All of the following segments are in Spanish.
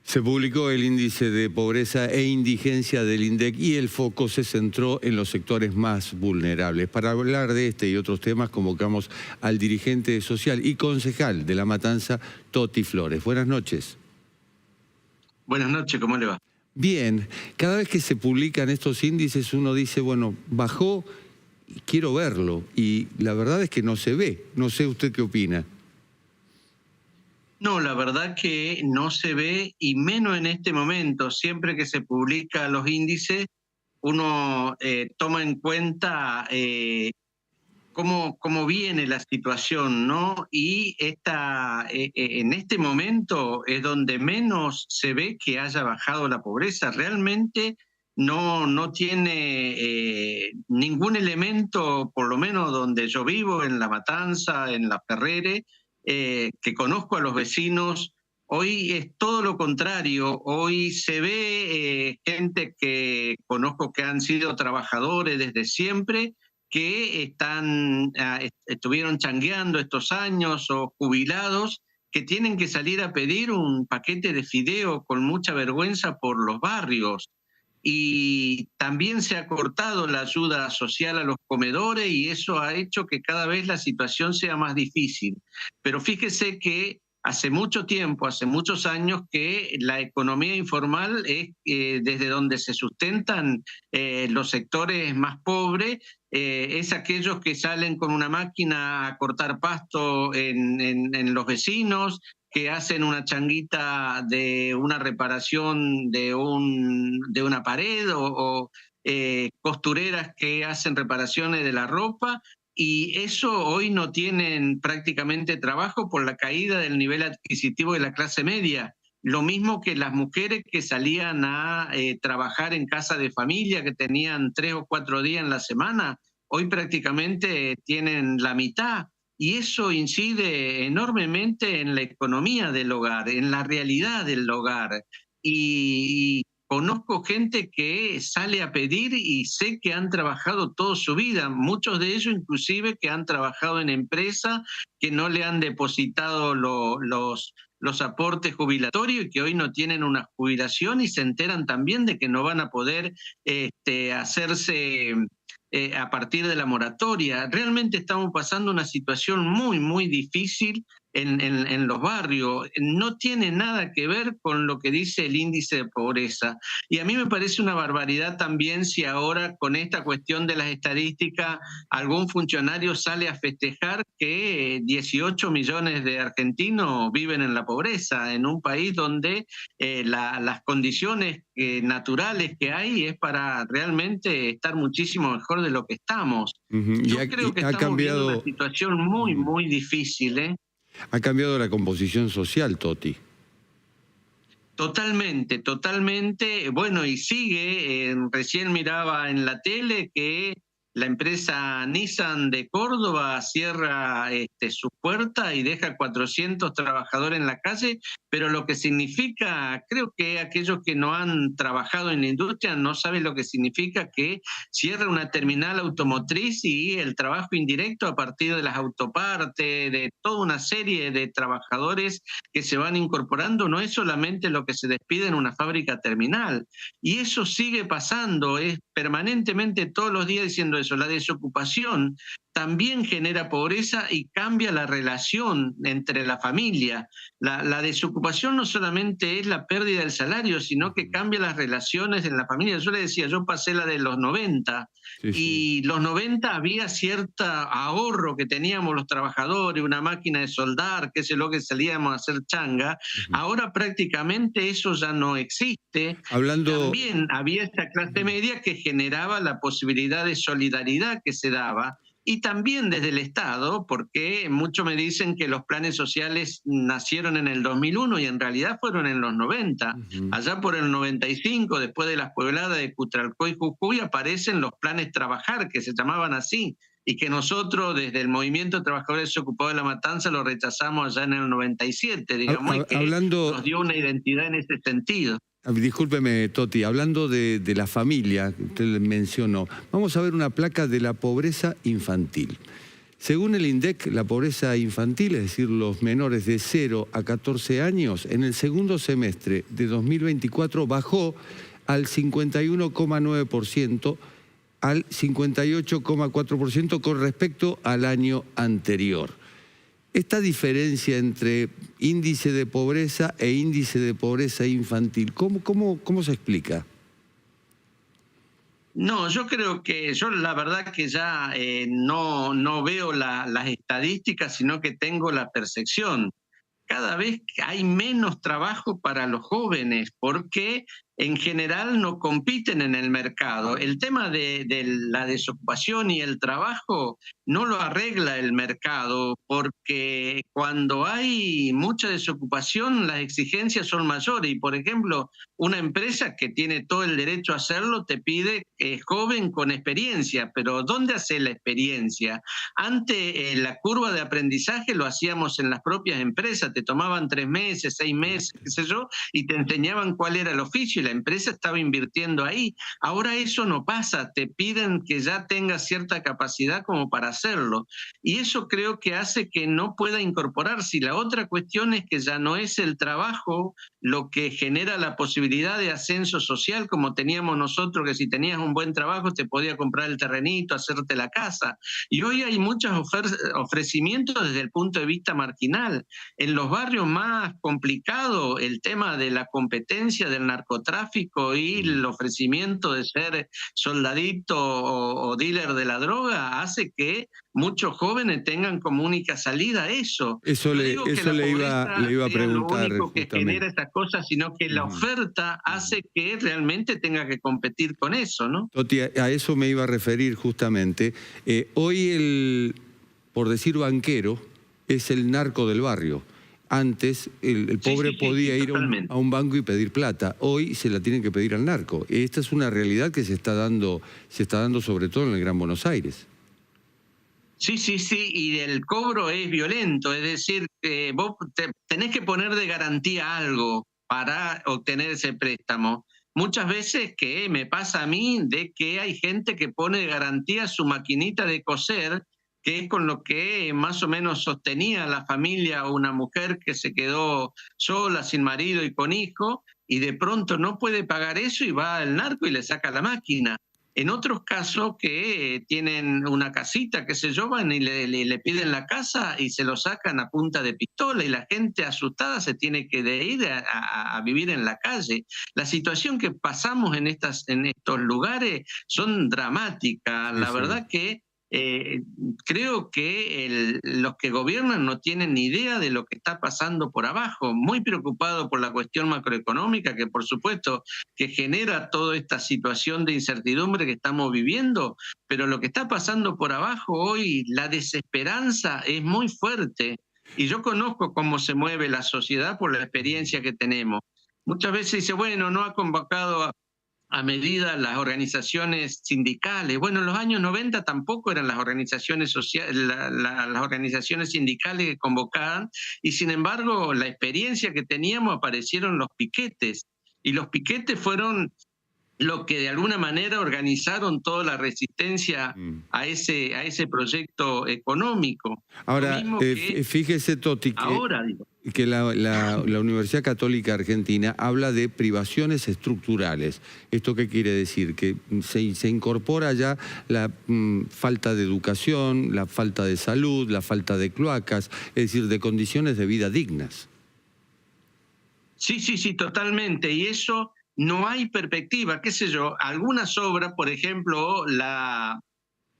Se publicó el índice de pobreza e indigencia del INDEC y el foco se centró en los sectores más vulnerables. Para hablar de este y otros temas convocamos al dirigente social y concejal de La Matanza, Toti Flores. Buenas noches. Buenas noches, ¿cómo le va? Bien, cada vez que se publican estos índices uno dice, bueno, bajó, quiero verlo, y la verdad es que no se ve. No sé usted qué opina. No, la verdad que no se ve, y menos en este momento. Siempre que se publican los índices, uno toma en cuenta cómo viene la situación, ¿no? Y en este momento es donde menos se ve que haya bajado la pobreza. Realmente no tiene ningún elemento, por lo menos donde yo vivo, en La Matanza, en La Ferrere, que conozco a los vecinos. Hoy es todo lo contrario. Hoy se ve gente que conozco que han sido trabajadores desde siempre, que estuvieron changueando estos años, o jubilados, que tienen que salir a pedir un paquete de fideo con mucha vergüenza por los barrios. Y también se ha cortado la ayuda social a los comedores, y eso ha hecho que cada vez la situación sea más difícil. Pero fíjese que hace mucho tiempo, hace muchos años, que la economía informal es desde donde se sustentan los sectores más pobres. Es aquellos que salen con una máquina a cortar pasto en los vecinos, que hacen una changuita de una reparación de una pared, o costureras que hacen reparaciones de la ropa. Y eso hoy no tienen prácticamente trabajo por la caída del nivel adquisitivo de la clase media. Lo mismo que las mujeres que salían a trabajar en casa de familia, que tenían 3 o 4 días en la semana, hoy prácticamente tienen la mitad. Y eso incide enormemente en la economía del hogar, en la realidad del hogar. Y conozco gente que sale a pedir, y sé que han trabajado toda su vida, muchos de ellos inclusive que han trabajado en empresas que no le han depositado los aportes jubilatorios, y que hoy no tienen una jubilación, y se enteran también de que no van a poder hacerse a partir de la moratoria. Realmente estamos pasando una situación muy difícil en los barrios. No tiene nada que ver con lo que dice el índice de pobreza. Y a mí me parece una barbaridad también si ahora, con esta cuestión de las estadísticas, algún funcionario sale a festejar que 18 millones de argentinos viven en la pobreza, en un país donde las condiciones naturales que hay es para realmente estar muchísimo mejor de lo que estamos. Yo creo que estamos viendo una situación muy difícil, ¿eh? Ha cambiado la composición social, Toti. Totalmente. Bueno, y sigue. Recién miraba en la tele que la empresa Nissan de Córdoba cierra su puerta y deja 400 trabajadores en la calle, pero lo que significa, creo que aquellos que no han trabajado en la industria no saben lo que significa que cierra una terminal automotriz, y el trabajo indirecto a partir de las autopartes, de toda una serie de trabajadores que se van incorporando, no es solamente lo que se despide en una fábrica terminal. Y eso sigue pasando, es permanentemente todos los días diciendo eso. La desocupación también genera pobreza y cambia la relación entre la familia. La desocupación no solamente es la pérdida del salario, sino que cambia las relaciones en la familia. Yo le decía, yo pasé la de los 90, y los 90 había cierto ahorro que teníamos los trabajadores, una máquina de soldar, qué sé lo, que salíamos a hacer changa. Ahora prácticamente eso ya no existe. También había esta clase media que generaba la posibilidad de solidaridad que se daba, y también desde el Estado, porque muchos me dicen que los planes sociales nacieron en el 2001 y en realidad fueron en los 90. Allá por el 95, después de las puebladas de Cutralcó y Jujuy, aparecen los planes Trabajar, que se llamaban así, y que nosotros desde el Movimiento de Trabajadores Desocupados de La Matanza lo rechazamos allá en el 97, digamos, y que nos dio una identidad en ese sentido. Discúlpeme, Toti, hablando de la familia, que usted mencionó, vamos a ver una placa de la pobreza infantil. Según el INDEC, la pobreza infantil, es decir, los menores de 0 a 14 años, en el segundo semestre de 2024 bajó al 51,9%, al 58,4% con respecto al año anterior. Esta diferencia entre índice de pobreza e índice de pobreza infantil, ¿cómo se explica? No, yo creo que yo la verdad que ya no veo las estadísticas, sino que tengo la percepción. Cada vez hay menos trabajo para los jóvenes porque en general no compiten en el mercado. El tema de la desocupación y el trabajo no lo arregla el mercado porque cuando hay mucha desocupación las exigencias son mayores y por ejemplo una empresa que tiene todo el derecho a hacerlo te pide joven con experiencia, pero ¿dónde hace la experiencia? Antes la curva de aprendizaje lo hacíamos en las propias empresas, te tomaban 3 meses, 6 meses, qué sé yo, y te enseñaban cuál era el oficio y la empresa estaba invirtiendo ahí. Ahora eso no pasa, te piden que ya tengas cierta capacidad como para hacerlo. Y eso creo que hace que no pueda incorporarse. Y la otra cuestión es que ya no es el trabajo lo que genera la posibilidad de ascenso social como teníamos nosotros, que si tenías un buen trabajo te podía comprar el terrenito, hacerte la casa. Y hoy hay muchos ofrecimientos desde el punto de vista marginal. En los barrios más complicados, el tema de la competencia del narcotráfico y el ofrecimiento de ser soldadito o dealer de la droga hace que muchos jóvenes tengan como única salida eso. Eso le iba a preguntar. Lo único que genera estas cosas, sino que la oferta hace que realmente tenga que competir con eso, ¿no? Toti, a eso me iba a referir justamente. Hoy por decir banquero, es el narco del barrio. Antes el pobre podía ir a un banco y pedir plata. Hoy se la tienen que pedir al narco. Esta es una realidad que se está dando sobre todo en el Gran Buenos Aires. Sí, y el cobro es violento, es decir, vos tenés que poner de garantía algo para obtener ese préstamo. Muchas veces que me pasa a mí de que hay gente que pone de garantía su maquinita de coser, que es con lo que más o menos sostenía a la familia o una mujer que se quedó sola, sin marido y con hijo, y de pronto no puede pagar eso y va al narco y le saca la máquina. En otros casos que tienen una casita, qué sé yo, van y le piden la casa y se lo sacan a punta de pistola y la gente asustada se tiene que ir a vivir en la calle. La situación que pasamos en estos lugares son dramáticas. La verdad que creo que los que gobiernan no tienen ni idea de lo que está pasando por abajo, muy preocupado por la cuestión macroeconómica que por supuesto que genera toda esta situación de incertidumbre que estamos viviendo, pero lo que está pasando por abajo hoy, la desesperanza es muy fuerte y yo conozco cómo se mueve la sociedad por la experiencia que tenemos. Muchas veces dice, bueno, no ha convocado a medida las organizaciones sindicales. Bueno, en los años 90 tampoco eran las organizaciones sociales, las organizaciones sindicales que convocaban, y sin embargo, la experiencia que teníamos aparecieron los piquetes, y los piquetes fueron lo que de alguna manera organizaron toda la resistencia a ese proyecto económico. Ahora, fíjese, Toti, que la Universidad Católica Argentina habla de privaciones estructurales. ¿Esto qué quiere decir? Que se incorpora ya la falta de educación, la falta de salud, la falta de cloacas, es decir, de condiciones de vida dignas. Sí, totalmente. Y eso no hay perspectiva, qué sé yo, algunas obras, por ejemplo, la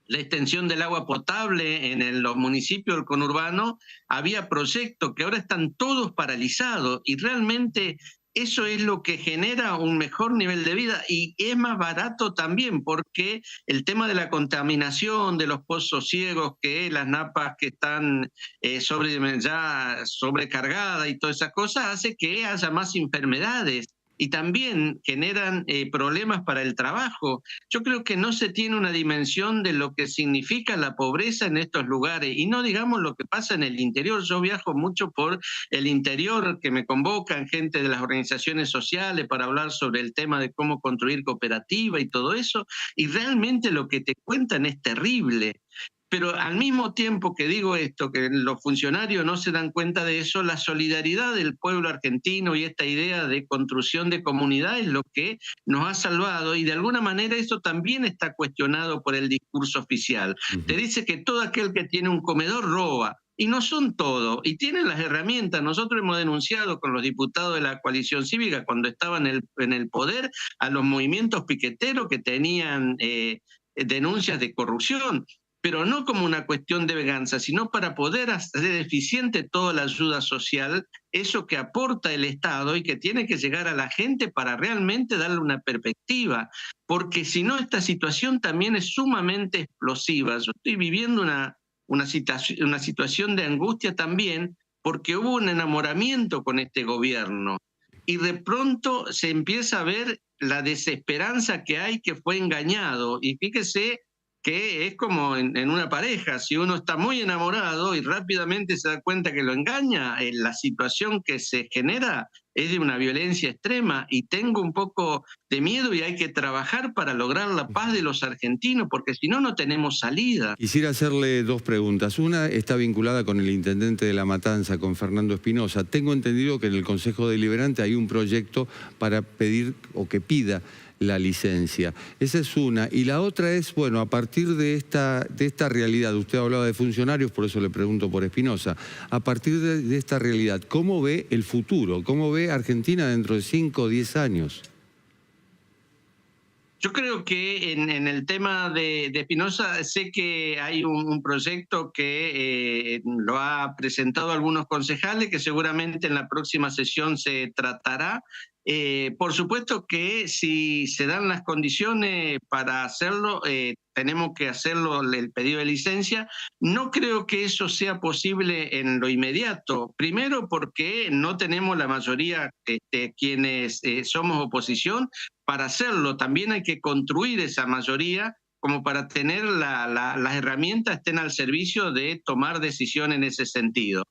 extensión del agua potable en los municipios del conurbano, había proyectos que ahora están todos paralizados y realmente eso es lo que genera un mejor nivel de vida y es más barato también porque el tema de la contaminación, de los pozos ciegos, que las napas que están ya sobrecargadas y todas esas cosas, hace que haya más enfermedades. Y también generan problemas para el trabajo. Yo creo que no se tiene una dimensión de lo que significa la pobreza en estos lugares, y no digamos lo que pasa en el interior. Yo viajo mucho por el interior, que me convocan gente de las organizaciones sociales para hablar sobre el tema de cómo construir cooperativa y todo eso, y realmente lo que te cuentan es terrible. Pero al mismo tiempo que digo esto, que los funcionarios no se dan cuenta de eso, la solidaridad del pueblo argentino y esta idea de construcción de comunidad es lo que nos ha salvado, y de alguna manera eso también está cuestionado por el discurso oficial. Te dice que todo aquel que tiene un comedor roba, y no son todos, y tienen las herramientas. Nosotros hemos denunciado con los diputados de la coalición cívica cuando estaban en el poder a los movimientos piqueteros que tenían denuncias de corrupción, pero no como una cuestión de venganza, sino para poder hacer eficiente toda la ayuda social, eso que aporta el Estado y que tiene que llegar a la gente para realmente darle una perspectiva, porque si no esta situación también es sumamente explosiva. Yo estoy viviendo una situación de angustia también, porque hubo un enamoramiento con este gobierno y de pronto se empieza a ver la desesperanza que hay, que fue engañado. Y fíjese que es como en una pareja, si uno está muy enamorado y rápidamente se da cuenta que lo engaña, la situación que se genera es de una violencia extrema, y tengo un poco de miedo, y hay que trabajar para lograr la paz de los argentinos, porque si no, no tenemos salida. Quisiera hacerle dos preguntas. Una está vinculada con el intendente de La Matanza, con Fernando Espinosa. Tengo entendido que en el Consejo Deliberante hay un proyecto para pedir o que pida la licencia. Esa es una. Y la otra es, bueno, a partir de esta realidad, usted hablaba de funcionarios, por eso le pregunto por Espinosa, a partir de esta realidad, ¿cómo ve el futuro? ¿Cómo ve Argentina dentro de 5 o 10 años? Yo creo que en el tema de Espinosa, sé que hay un proyecto que lo ha presentado algunos concejales, que seguramente en la próxima sesión se tratará. Por supuesto que si se dan las condiciones para hacerlo, tenemos que hacerlo, el pedido de licencia. No creo que eso sea posible en lo inmediato. Primero porque no tenemos la mayoría, quienes somos oposición, para hacerlo. También hay que construir esa mayoría como para tener las herramientas estén al servicio de tomar decisiones en ese sentido.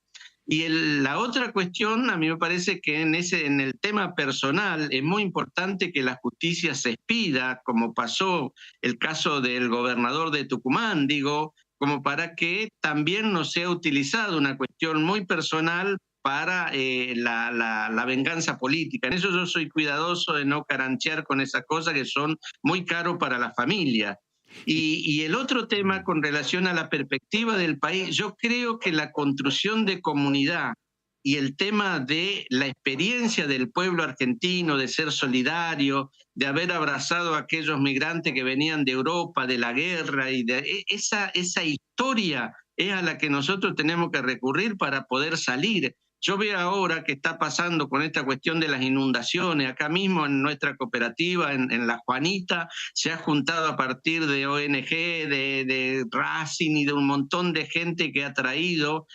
Y la otra cuestión, a mí me parece que en el tema personal es muy importante que la justicia se expida, como pasó el caso del gobernador de Tucumán, digo, como para que también no sea utilizada una cuestión muy personal para la venganza política. En eso yo soy cuidadoso de no caranchear con esas cosas que son muy caros para la familia. Y el otro tema con relación a la perspectiva del país, yo creo que la construcción de comunidad y el tema de la experiencia del pueblo argentino, de ser solidario, de haber abrazado a aquellos migrantes que venían de Europa, de la guerra, y de esa historia es a la que nosotros tenemos que recurrir para poder salir. Yo veo ahora que está pasando con esta cuestión de las inundaciones. Acá mismo en nuestra cooperativa, en La Juanita, se ha juntado a partir de ONG, de Racing y de un montón de gente que ha traído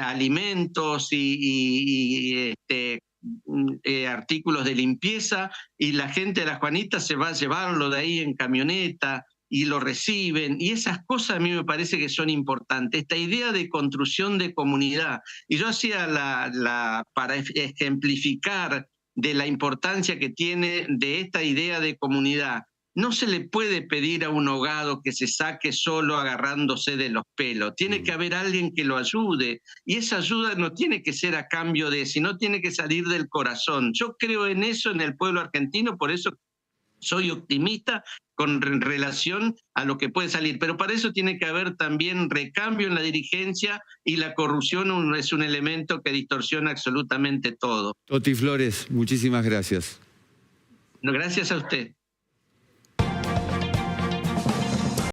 alimentos y artículos de limpieza, y la gente de La Juanita se va a llevarlo de ahí en camioneta y lo reciben, y esas cosas a mí me parece que son importantes, esta idea de construcción de comunidad. Y yo hacía para ejemplificar de la importancia que tiene de esta idea de comunidad. No se le puede pedir a un ahogado que se saque solo agarrándose de los pelos. Tiene que haber alguien que lo ayude, y esa ayuda no tiene que ser a cambio de, sino tiene que salir del corazón. Yo creo en eso, en el pueblo argentino, por eso soy optimista con relación a lo que puede salir, pero para eso tiene que haber también recambio en la dirigencia, y la corrupción es un elemento que distorsiona absolutamente todo. Toti Flores, muchísimas gracias. No, gracias a usted.